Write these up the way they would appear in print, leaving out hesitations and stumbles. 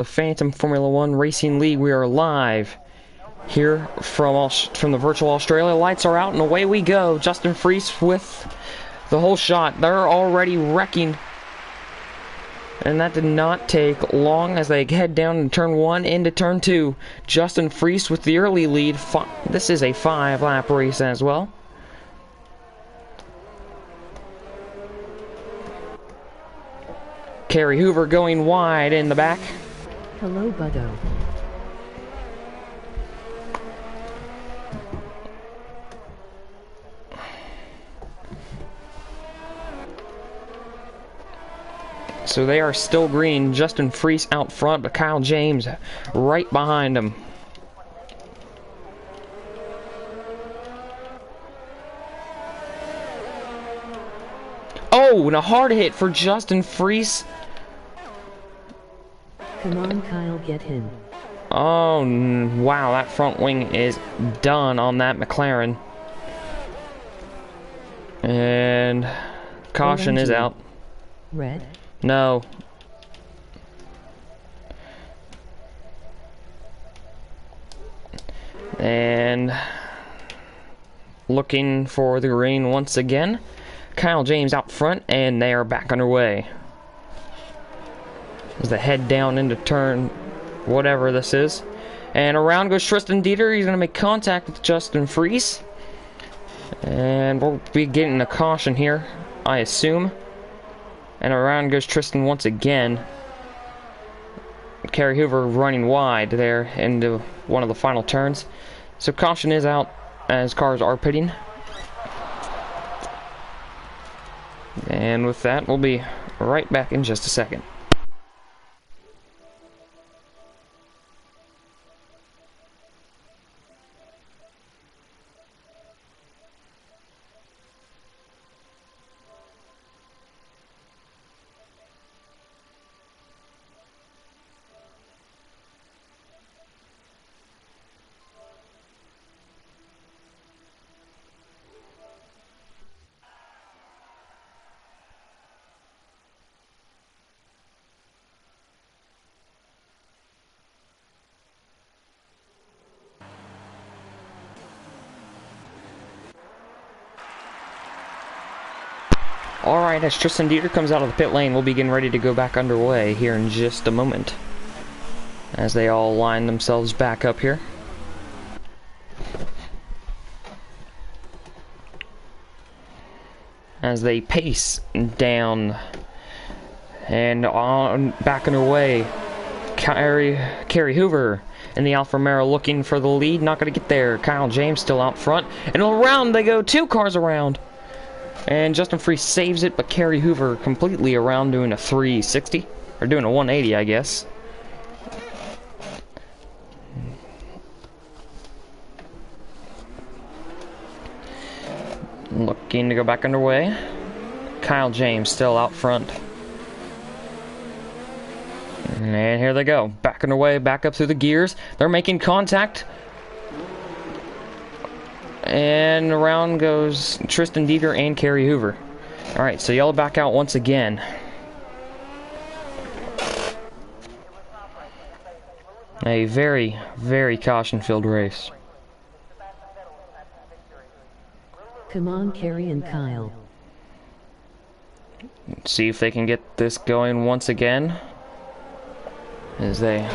The Phantom Formula One Racing League. We are live here from the virtual Australia. Lights are out and away we go. Justin Freese with the whole shot. They're already wrecking. And that did not take long as they head down in turn 1 into turn 2. Justin Freese with the early lead. This is a 5-lap race as well. Kerry Hoover going wide in the back. Hello, Buddo. So they are still green. Justin Freese out front, but Kyle James right behind him. Oh, and a hard hit for Justin Freese. Come on, Kyle, get him. Oh, wow, that front wing is done on that McLaren. And caution is out. Red? No. And looking for the green once again. Kyle James out front, and they are back underway. As they head down into turn whatever this is. And around goes Tristan Dieter. He's going to make contact with Justin Freese. And we'll be getting a caution here, I assume. And around goes Tristan once again. Kerry Hoover running wide there into one of the final turns. So caution is out as cars are pitting. And with that, we'll be right back in just a second. Alright, as Tristan Dieter comes out of the pit lane, we'll be getting ready to go back underway here in just a moment. As they all line themselves back up here. As they pace down and on back underway. Kerry Hoover in the Alfa Romero looking for the lead, not going to get there. Kyle James still out front, and around they go, 2 cars around. And Justin Freese saves it, but Kerry Hoover completely around doing a 360. Or doing a 180, I guess. Looking to go back underway. Kyle James still out front. And here they go. Back underway, back up through the gears. They're making contact. And around goes Tristan Dieter and Kerry Hoover. Alright, so yellow back out once again. A very, very caution-filled race. Come on, Kerry and Kyle. See if they can get this going once again. As they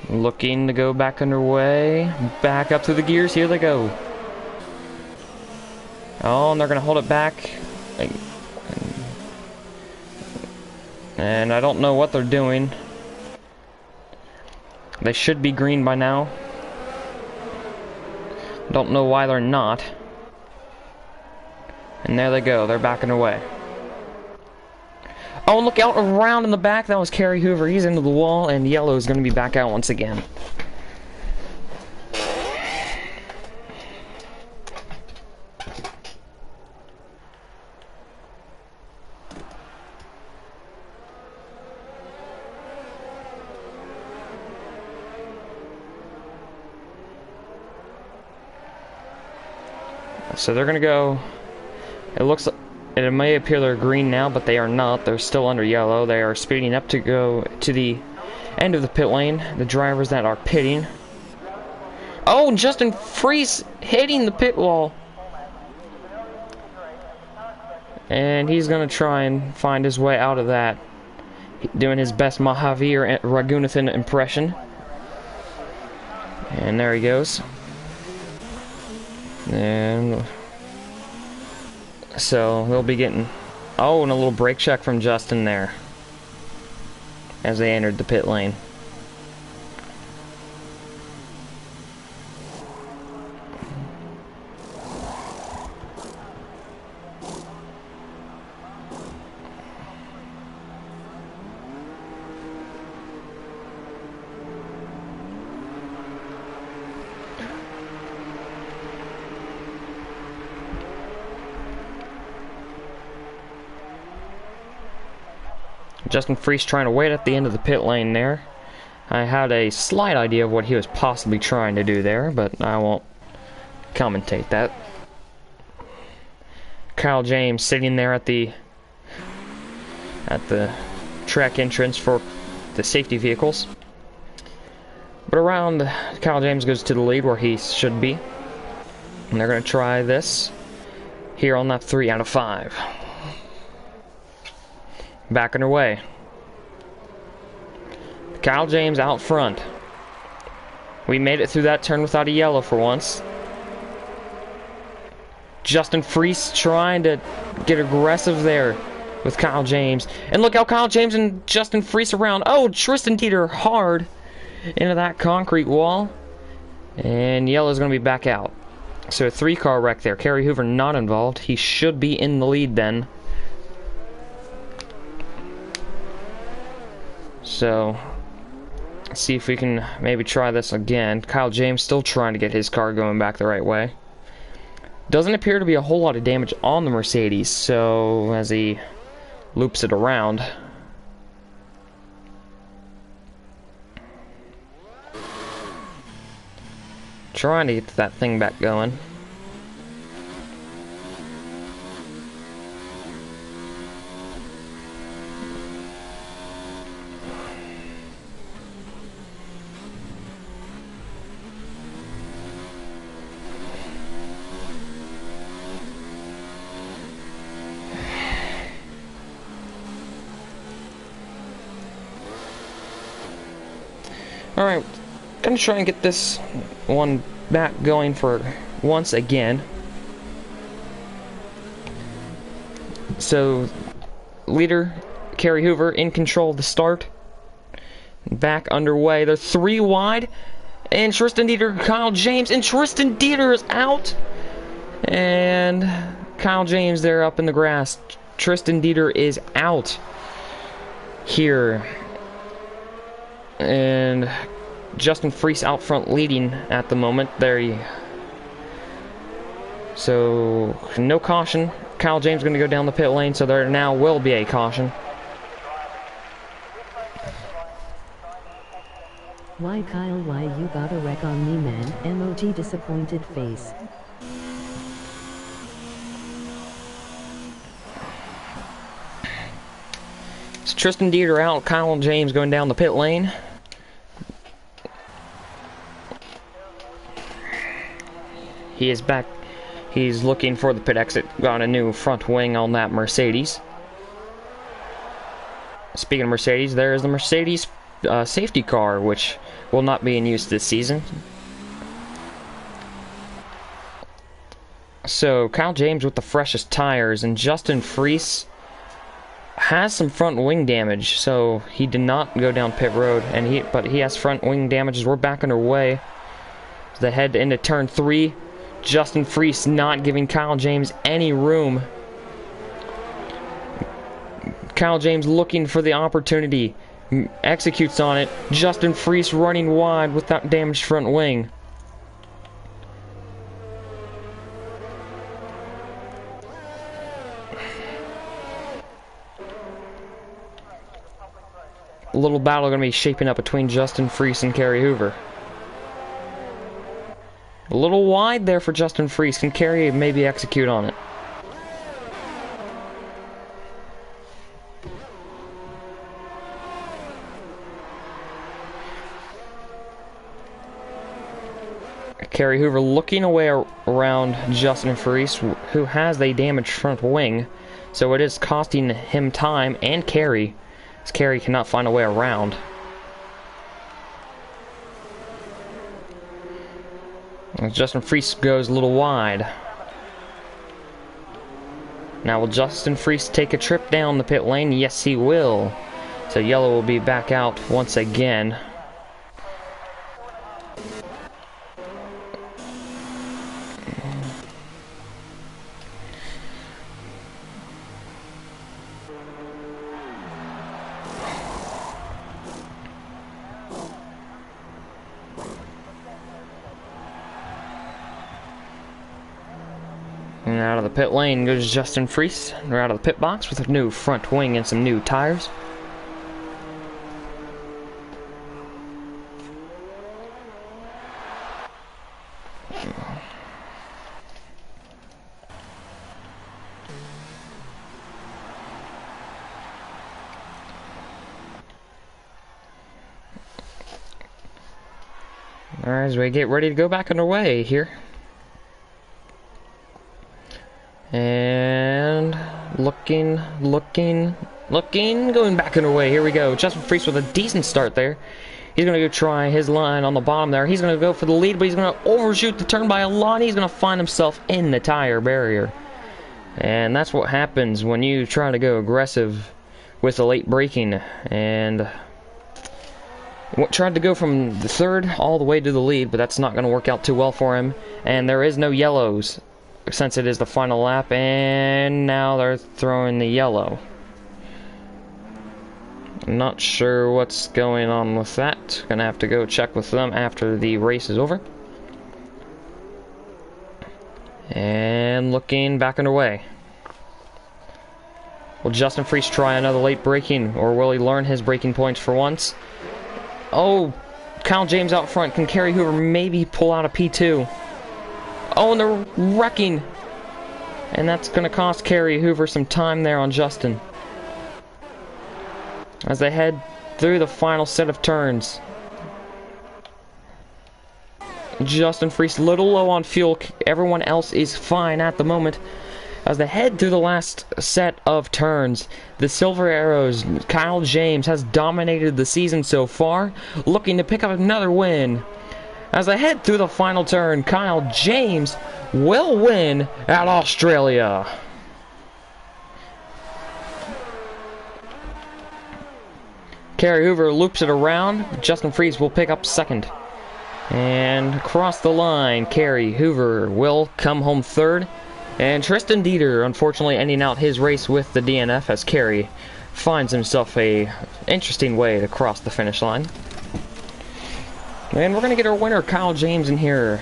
looking to go back underway. Back up through the gears. Here they go. Oh, and they're going to hold it back. And I don't know what they're doing. They should be green by now. Don't know why they're not. And there they go. They're backing away. Oh, look out around in the back. That was Kerry Hoover. He's into the wall, and yellow is going to be back out once again. So they're going to go. It looks like it may appear they're green now, but they are not. They're still under yellow. They are speeding up to go to the end of the pit lane, the drivers that are pitting. Oh, Justin Freese hitting the pit wall. And he's going to try and find his way out of that. Doing his best Mahavir Raghunathan impression. And there he goes. And so they'll be getting... Oh, and a little brake check from Justin there. As they entered the pit lane. Justin Freese trying to wait at the end of the pit lane there. I had a slight idea of what he was possibly trying to do there, but I won't commentate that. Kyle James sitting there at the track entrance for the safety vehicles. But around, Kyle James goes to the lead where he should be. And they're going to try this here on lap 3 out of 5. Back underway. Kyle James out front. We made it through that turn without a yellow for once. Justin Freese trying to get aggressive there with Kyle James. And look how Kyle James and Justin Freese around. Oh, Tristan Dieter hard into that concrete wall. And yellow's going to be back out. So a 3-car wreck there. Kerry Hoover not involved. He should be in the lead then. So, let's see if we can maybe try this again. Kyle James still trying to get his car going back the right way. Doesn't appear to be a whole lot of damage on the Mercedes, so as he loops it around. Trying to get that thing back going. Alright, gonna try and get this one back going for once again. So, leader Kerry Hoover in control of the start. Back underway. They're 3 wide. And Tristan Dieter, Kyle James, and Tristan Dieter is out. And Kyle James there up in the grass. Tristan Dieter is out here. And Justin Freese out front leading at the moment. So, no caution. Kyle James going to go down the pit lane, so there now will be a caution. Why Kyle, why you got a wreck on me, man? Emoji disappointed face. It's Tristan Dieter out, Kyle James going down the pit lane. He is back. He's looking for the pit exit. Got a new front wing on that Mercedes. Speaking of Mercedes, there is the Mercedes safety car, which will not be in use this season. So, Kyle James with the freshest tires, and Justin Freese has some front wing damage, so he did not go down pit road, but he has front wing damages. We're back underway. They head into turn 3. Justin Freese not giving Kyle James any room. Kyle James looking for the opportunity. Executes on it. Justin Freese running wide with that damaged front wing. A little battle going to be shaping up between Justin Freese and Kerry Hoover. A little wide there for Justin Freese. Can Kerry maybe execute on it? Kerry Hoover looking away around Justin Freese, who has a damaged front wing, so it is costing him time and Kerry, as Kerry cannot find a way around. As Justin Freese goes a little wide. Now will Justin Freese take a trip down the pit lane? Yes, he will. So yellow will be back out once again. And out of the pit lane goes Justin Freese. We're out of the pit box with a new front wing and some new tires. Alright, as we get ready to go back underway here. And looking, going back underway. Here we go. Justin Freese with a decent start there. He's going to go try his line on the bottom there. He's going to go for the lead, but he's going to overshoot the turn by a lot. He's going to find himself in the tire barrier. And that's what happens when you try to go aggressive with the late braking. And tried to go from the third all the way to the lead, but that's not going to work out too well for him. And there is no yellows since it is the final lap, and now they're throwing the yellow. I'm not sure what's going on with that. Gonna have to go check with them after the race is over. And looking back underway. Will Justin Freese try another late braking, or will he learn his braking points for once? Oh, Kyle James out front. Can Kerry Hoover maybe pull out a P2? Oh, and they're wrecking. And that's going to cost Kerry Hoover some time there on Justin, as they head through the final set of turns. Justin Freese a little low on fuel. Everyone else is fine at the moment. As they head through the last set of turns, the Silver Arrows, Kyle James, has dominated the season so far, looking to pick up another win. As they head through the final turn, Kyle James will win at Australia. Kerry Hoover loops it around. Justin Freese will pick up second. And across the line, Kerry Hoover will come home third. And Tristan Dieter, unfortunately, ending out his race with the DNF as Kerry finds himself a interesting way to cross the finish line. And we're going to get our winner, Kyle James, in here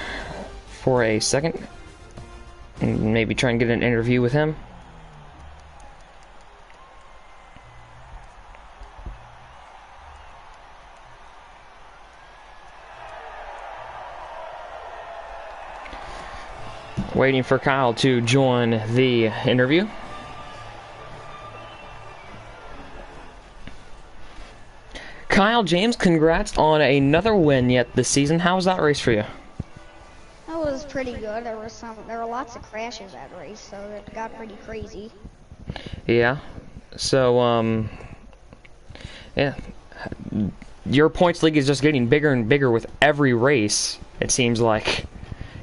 for a second. And maybe try and get an interview with him. Waiting for Kyle to join the interview. Kyle James, congrats on another win yet this season. How was that race for you? That was pretty good. There were lots of crashes that race, so it got pretty crazy. Yeah. So yeah. Your points league is just getting bigger and bigger with every race, it seems like.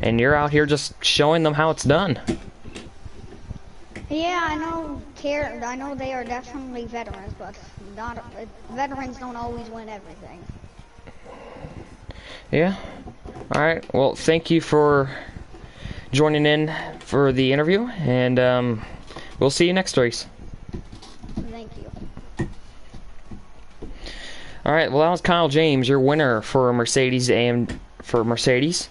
And you're out here just showing them how it's done. Yeah, I know they are definitely veterans, but veterans don't always win everything. Yeah. Alright, well, thank you for joining in for the interview, and we'll see you next race. Thank you. Alright, well, that was Kyle James, your winner for Mercedes and for Mercedes.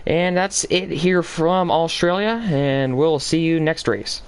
And that's it here from Australia, and we'll see you next race.